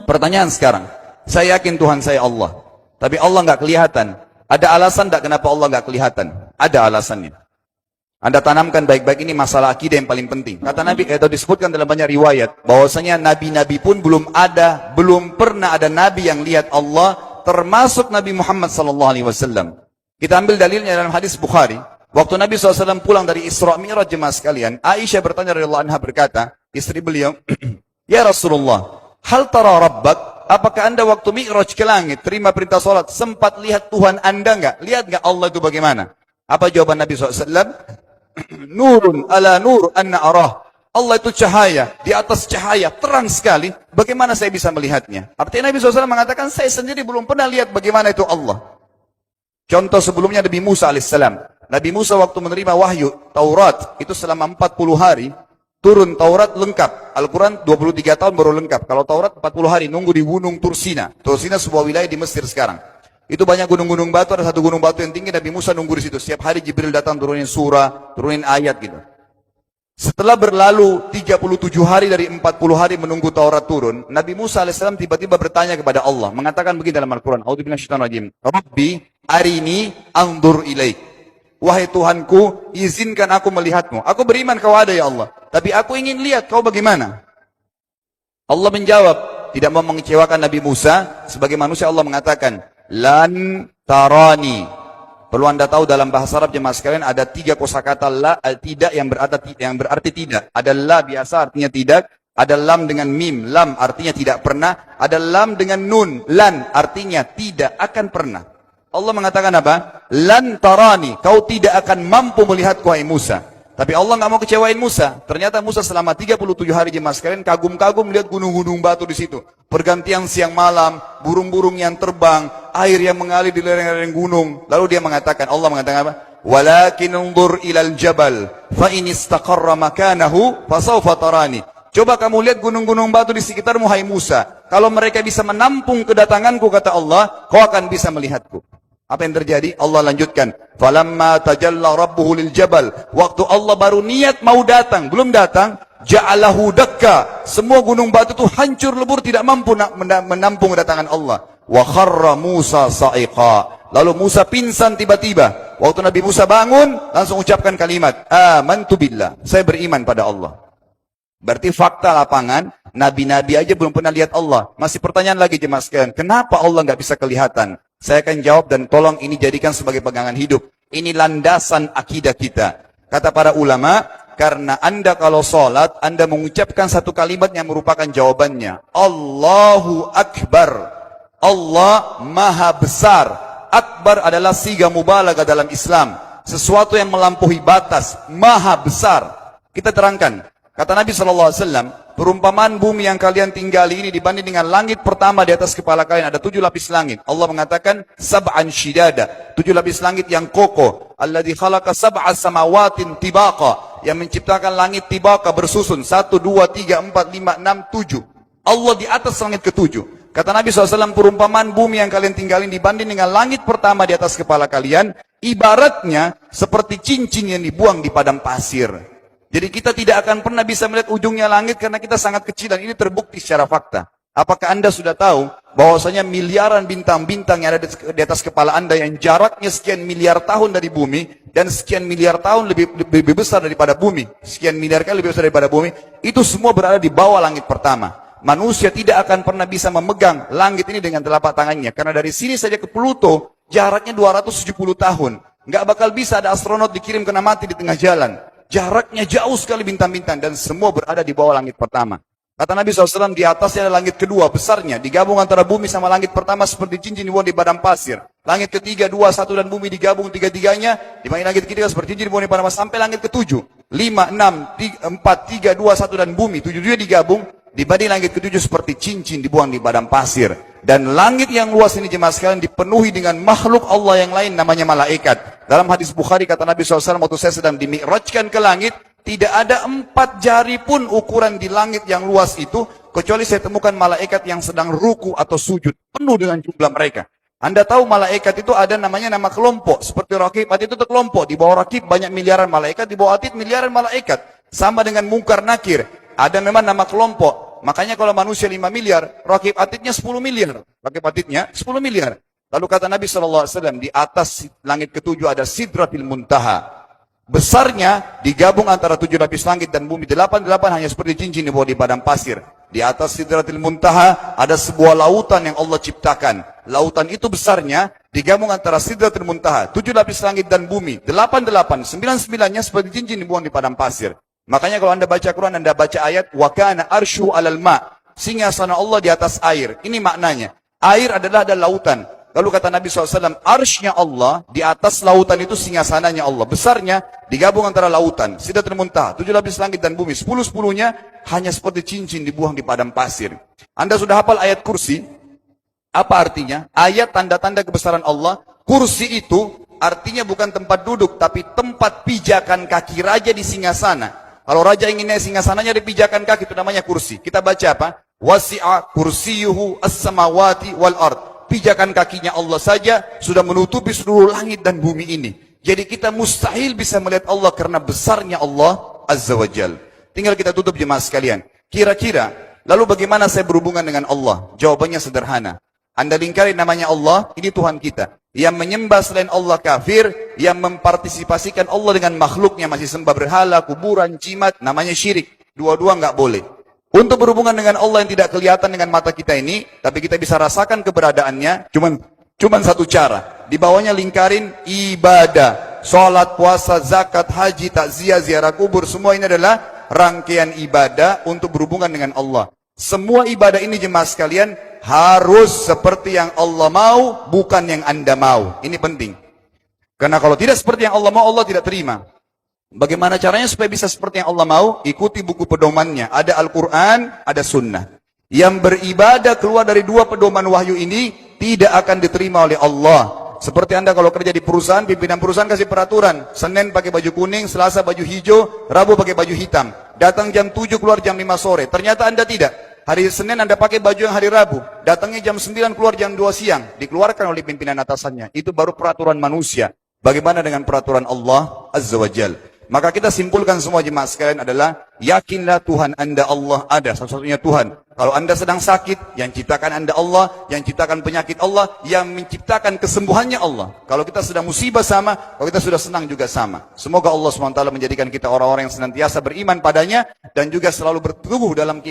Pertanyaan sekarang, saya yakin Tuhan saya Allah, tapi Allah nggak kelihatan. Ada alasan tak kenapa Allah nggak kelihatan? Ada alasannya. Anda tanamkan baik-baik, ini masalah akidah yang paling penting. Kata Nabi, atau disebutkan dalam banyak riwayat, bahwasanya nabi-nabi pun belum pernah ada nabi yang lihat Allah, termasuk Nabi Muhammad SAW. Kita ambil dalilnya dalam hadis Bukhari. Waktu Nabi SAW pulang dari Isra Mi'raj, jemaah sekalian, Aisyah bertanya radhiyallahu anha, berkata, istri beliau, ya Rasulullah, hal tara rabbak? Apakah anda waktu Mi'raj ke langit, terima perintah salat, sempat lihat Tuhan anda enggak? Lihat enggak Allah itu bagaimana? Apa jawaban Nabi SAW? Nurun ala nur anna arah. Allah itu cahaya, di atas cahaya, terang sekali. Bagaimana saya bisa melihatnya? Artinya Nabi SAW mengatakan, saya sendiri belum pernah lihat bagaimana itu Allah. Contoh sebelumnya Nabi Musa alaihissalam. Nabi Musa waktu menerima wahyu Taurat, itu selama 40 hari, turun Taurat lengkap. Al-Quran 23 tahun baru lengkap. Kalau Taurat 40 hari, nunggu di gunung Tursina. Tursina sebuah wilayah di Mesir sekarang. Itu banyak gunung-gunung batu, ada satu gunung batu yang tinggi, Nabi Musa nunggu di situ. Setiap hari Jibril datang turunin surah, turunin ayat gitu. Setelah berlalu 37 hari dari 40 hari menunggu Taurat turun, Nabi Musa alaihissalam tiba-tiba bertanya kepada Allah, mengatakan begini dalam Al-Quran, A'udzubillahiminasyaitonirrajim, Rabbi arini anzur ilaik. Wahai Tuhanku, izinkan aku melihatmu. Aku beriman kau ada ya Allah, tapi aku ingin lihat kau bagaimana. Allah menjawab, tidak mau mengecewakan Nabi Musa, sebagai manusia Allah mengatakan, lan tarani. Perlu anda tahu dalam bahasa Arab jemaah sekalian ada 3 kosakata la, tidak yang berarti tidak. Ada la biasa artinya tidak, ada lam dengan mim, lam artinya tidak pernah, ada lam dengan nun, lan artinya tidak akan pernah. Allah mengatakan apa? Lan tarani, kau tidak akan mampu melihatku wahai Musa. Tapi Allah nggak mau kecewain Musa. Ternyata Musa selama 37 hari jemaah sekalian kagum-kagum melihat gunung-gunung batu di situ. Pergantian siang malam, burung-burung yang terbang, air yang mengalir di lereng-lereng gunung. Lalu dia mengatakan, Allah mengatakan apa? Walakin unzur ilal jabal, fa in istaqarra makanahu fasawfa tarani. Coba kamu lihat gunung-gunung batu di sekitarmu hai Musa. Kalau mereka bisa menampung kedatanganku, kata Allah, kau akan bisa melihatku. Apa yang terjadi? Allah lanjutkan. Falamma tajalla rabbuhu lil jabal. Waktu Allah baru niat mau datang, belum datang, ja'alahu dakka. Semua gunung batu itu hancur lebur, tidak mampu menampung kedatangan Allah. Wa kharra Musa sa'iqa. Lalu Musa pingsan tiba-tiba. Waktu Nabi Musa bangun, langsung ucapkan kalimat, amantu billah. Saya beriman pada Allah. Berarti fakta lapangan, nabi-nabi aja belum pernah lihat Allah. Masih pertanyaan lagi jemaah sekalian, kenapa Allah nggak bisa kelihatan? Saya akan jawab dan tolong ini jadikan sebagai pegangan hidup. Ini landasan akidah kita. Kata para ulama, karena anda kalau sholat, anda mengucapkan satu kalimat yang merupakan jawabannya. Allahu Akbar. Allah Maha Besar. Akbar adalah siga mubalaghah dalam Islam. Sesuatu yang melampaui batas. Maha Besar. Kita terangkan. Kata Nabi SAW, perumpamaan bumi yang kalian tinggali ini dibanding dengan langit pertama di atas kepala kalian, ada 7 lapis langit. Allah mengatakan, sab'an shidada, 7 lapis langit yang kokoh. Alladzi khalaqa sab'a samawatin tibaqa, yang menciptakan langit tibaqa bersusun, 1, 2, 3, 4, 5, 6, 7. Allah di atas langit ke-7. Kata Nabi SAW, perumpamaan bumi yang kalian tinggalin dibanding dengan langit pertama di atas kepala kalian, ibaratnya seperti cincin yang dibuang di padang pasir. Jadi kita tidak akan pernah bisa melihat ujungnya langit karena kita sangat kecil dan ini terbukti secara fakta. Apakah anda sudah tahu bahwasanya miliaran bintang-bintang yang ada di atas kepala anda yang jaraknya sekian miliar tahun dari bumi dan sekian miliar tahun lebih besar daripada bumi, sekian miliar kali lebih besar daripada bumi, itu semua berada di bawah langit pertama. Manusia tidak akan pernah bisa memegang langit ini dengan telapak tangannya karena dari sini saja ke Pluto jaraknya 270 tahun. Nggak bakal bisa ada astronot dikirim kena mati di tengah jalan. Jaraknya jauh sekali bintang-bintang dan semua berada di bawah langit pertama. Kata Nabi SAW, di atasnya ada langit kedua besarnya, digabung antara bumi sama langit pertama seperti cincin dibuang di padang pasir. Langit ketiga, 2, 1 dan bumi digabung tiga-tiganya, dibanding langit ketiga seperti cincin dibuang di padang pasir sampai langit ketujuh. 5, 6, 4, 3, 2, 1 dan bumi, 7 digabung, dibanding langit ketujuh seperti cincin dibuang di padang pasir. Dan langit yang luas ini jemaah sekalian dipenuhi dengan makhluk Allah yang lain namanya malaikat. Dalam hadis Bukhari kata Nabi SAW, waktu saya sedang dimi'rajkan ke langit, tidak ada 4 jari pun ukuran di langit yang luas itu, kecuali saya temukan malaikat yang sedang ruku atau sujud, penuh dengan jumlah mereka. Anda tahu malaikat itu ada namanya nama kelompok, seperti Rakib, Atid itu kelompok, di bawah Rakib banyak miliaran malaikat, di bawah Atid miliaran malaikat. Sama dengan Munkar Nakir, ada memang nama kelompok. Makanya kalau manusia 5 miliar, rakib atidnya 10 miliar. Rakib atidnya 10 miliar. Lalu kata Nabi SAW, di atas langit ketujuh ada Sidratil Muntaha. Besarnya digabung antara 7 lapis langit dan bumi. 8 hanya seperti cincin di bawah di padang pasir. Di atas Sidratil Muntaha ada sebuah lautan yang Allah ciptakan. Lautan itu besarnya digabung antara Sidratil Muntaha, 7 lapis langit dan bumi. 8, 9-9-nya seperti cincin dibuang di padang pasir. Makanya kalau anda baca Quran, anda baca ayat wa kana arsyu 'alal ma'. Singgasana Allah di atas air. Ini maknanya. Air adalah ada lautan. Lalu kata Nabi SAW, arsy-nya Allah, di atas lautan itu singgasananya Allah. Besarnya digabung antara lautan, Sidratul Muntaha, 7 lapis langit dan bumi. 10-10-nya hanya seperti cincin dibuang di padang pasir. Anda sudah hafal ayat kursi? Apa artinya? Ayat tanda-tanda kebesaran Allah. Kursi itu artinya bukan tempat duduk, tapi tempat pijakan kaki raja di singgasana. Kalau raja ingin naik singgasananya di pijakan kaki, itu namanya kursi. Kita baca apa? Wasi'a kursiyuhu as-samawati wal ard. Pijakan kakinya Allah saja sudah menutupi seluruh langit dan bumi ini. Jadi kita mustahil bisa melihat Allah karena besarnya Allah Azza wa Jal. Tinggal kita tutup jemaah sekalian. Kira-kira, lalu bagaimana saya berhubungan dengan Allah? Jawabannya sederhana. Anda lingkari namanya Allah, ini Tuhan kita. Yang menyembah selain Allah kafir, yang mempartisipasikan Allah dengan makhluknya, masih sembah berhala, kuburan, jimat, namanya syirik. Dua-dua nggak boleh. Untuk berhubungan dengan Allah yang tidak kelihatan dengan mata kita ini, tapi kita bisa rasakan keberadaannya, cuman satu cara. Di bawahnya lingkarin ibadah. Salat, puasa, zakat, haji, takziah, ziarah kubur, semua ini adalah rangkaian ibadah untuk berhubungan dengan Allah. Semua ibadah ini jemaah sekalian harus seperti yang Allah mau, bukan yang Anda mau. Ini penting. Karena kalau tidak seperti yang Allah mau, Allah tidak terima. Bagaimana caranya supaya bisa seperti yang Allah mau? Ikuti buku pedomannya. Ada Al-Quran, ada Sunnah. Yang beribadah keluar dari dua pedoman wahyu ini tidak akan diterima oleh Allah. Seperti Anda kalau kerja di perusahaan, pimpinan perusahaan kasih peraturan. Senin pakai baju kuning, Selasa baju hijau, Rabu pakai baju hitam. Datang jam 7, keluar jam 5 sore. Ternyata Anda tidak. Hari Senin Anda pakai baju yang hari Rabu. Datangnya jam 9, keluar jam 2 siang. Dikeluarkan oleh pimpinan atasannya. Itu baru peraturan manusia. Bagaimana dengan peraturan Allah Azza wa Jal? Maka kita simpulkan semua jemaah sekalian adalah, yakinlah Tuhan Anda Allah ada, satu-satunya Tuhan. Kalau Anda sedang sakit, yang ciptakan Anda Allah, yang ciptakan penyakit Allah, yang menciptakan kesembuhannya Allah. Kalau kita sedang musibah sama, kalau kita sudah senang juga sama. Semoga Allah SWT menjadikan kita orang-orang yang senantiasa beriman padanya, dan juga selalu bertumbuh dalam